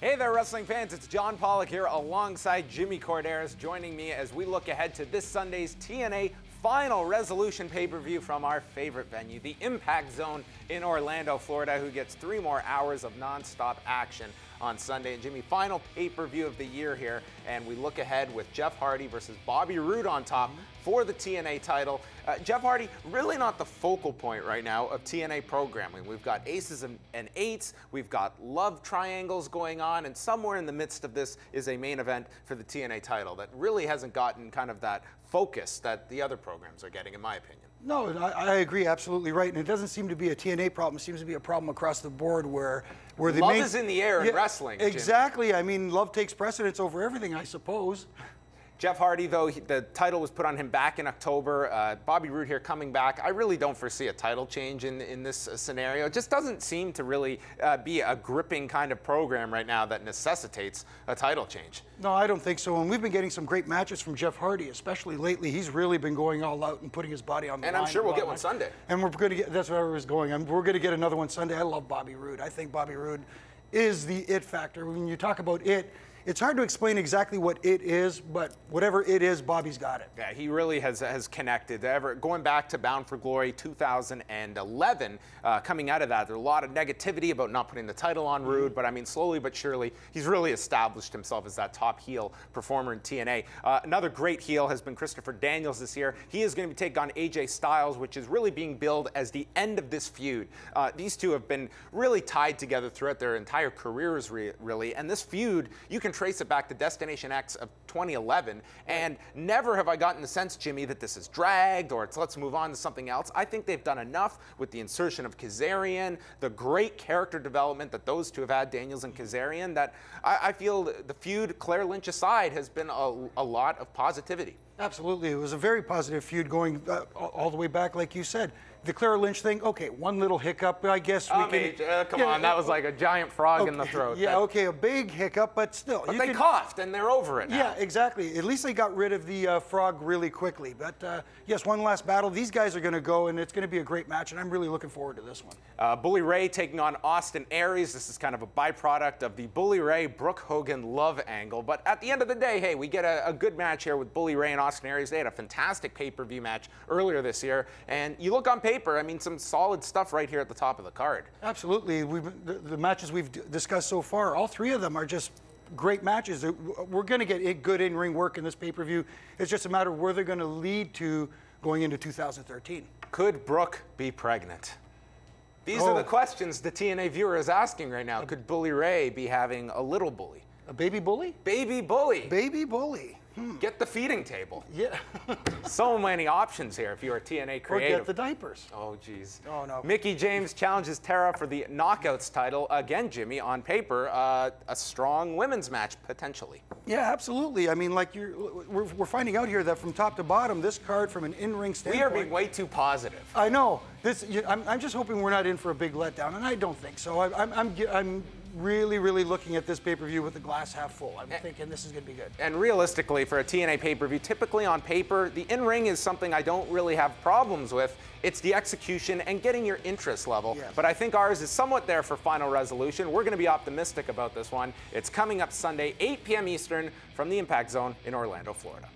Hey there, wrestling fans. It's John Pollock here alongside Jimmy Corderas, joining me as we look ahead to this Sunday's TNA Final Resolution pay-per-view from our favorite venue, the Impact Zone in Orlando, Florida, who gets 3 more hours of non-stop action on Sunday. And Jimmy, final pay-per-view of the year here, and we look ahead with Jeff Hardy versus Bobby Roode on top for the TNA title. Jeff Hardy, really not the focal point right now of TNA programming. We've got aces and eights, we've got love triangles going on, and somewhere in the midst of this is a main event for the TNA title that really hasn't gotten kind of that focus that the other programs are getting, in my opinion. No, I agree, absolutely right. And it doesn't seem to be a TNA problem. It seems to be a problem across the board where the love is in the air in wrestling, Jim. Exactly. I mean, love takes precedence over everything, I suppose. Jeff Hardy, though, the title was put on him back in October. Bobby Roode here coming back. I really don't foresee a title change in this scenario. It just doesn't seem to really be a gripping kind of program right now that necessitates a title change. No, I don't think so. And we've been getting some great matches from Jeff Hardy, especially lately. He's really been going all out and putting his body on the line. And I'm sure we'll get one Sunday. And we're going to get, that's where I was going. We're going to get another one Sunday. I love Bobby Roode. I think Bobby Roode is the it factor. When you talk about it, it's hard to explain exactly what it is, but whatever it is, Bobby's got it. Yeah, he really has connected. Going back to Bound for Glory 2011, coming out of that, there's a lot of negativity about not putting the title on Roode, but I mean, slowly but surely, he's really established himself as that top heel performer in TNA. Another great heel has been Christopher Daniels this year. He is going to be taking on AJ Styles, which is really being billed as the end of this feud. These two have been really tied together throughout their entire careers, really, and this feud, you can trace it back to Destination X of 2011, and never have I gotten the sense, Jimmy, that this is dragged or it's let's move on to something else. I think they've done enough with the insertion of Kazarian, the great character development that those two have had, Daniels and Kazarian, that I feel the feud, Claire Lynch aside, has been a lot of positivity. Absolutely. It was a very positive feud going all the way back, like you said. The Claire Lynch thing, okay, one little hiccup, I guess we can... come on, that was like a giant frog in the throat. Yeah, okay, a big hiccup, but still. But they coughed, and they're over it now. Yeah, exactly. At least they got rid of the frog really quickly. But, yes, one last battle. These guys are going to go, and it's going to be a great match, and I'm really looking forward to this one. Bully Ray taking on Austin Aries. This is kind of a byproduct of the Bully Ray, Brooke Hogan love angle. But at the end of the day, hey, we get a good match here with Bully Ray and Austin Aries. They had a fantastic pay-per-view match earlier this year. And you look on paper, I mean, some solid stuff right here at the top of the card. Absolutely. The matches we've discussed so far, all three of them are just great matches. We're going to get good in-ring work in this pay-per-view. It's just a matter of where they're going to lead to going into 2013. Could Brooke be pregnant? These are the questions the TNA viewer is asking right now. Could Bully Ray be having a little bully? A baby bully? Baby bully. Baby bully. Get the feeding table. Yeah. So many options here if you're a TNA creative. Or get the diapers. Oh, geez. Oh, no. Mickie James challenges Tara for the Knockouts title. Again, Jimmy, on paper, a strong women's match, potentially. Yeah, absolutely. I mean, like we're finding out here that from top to bottom, this card from an in-ring standpoint... We are being way too positive. I know. I'm just hoping we're not in for a big letdown, and I don't think so. I'm really looking at this pay-per-view with the glass half full. I'm thinking this is going to be good. And realistically, for a TNA pay-per-view, typically on paper, the in-ring is something I don't really have problems with. It's the execution and getting your interest level. Yes. But I think ours is somewhat there for Final Resolution. We're going to be optimistic about this one. It's coming up Sunday, 8 p.m. Eastern from the Impact Zone in Orlando, Florida.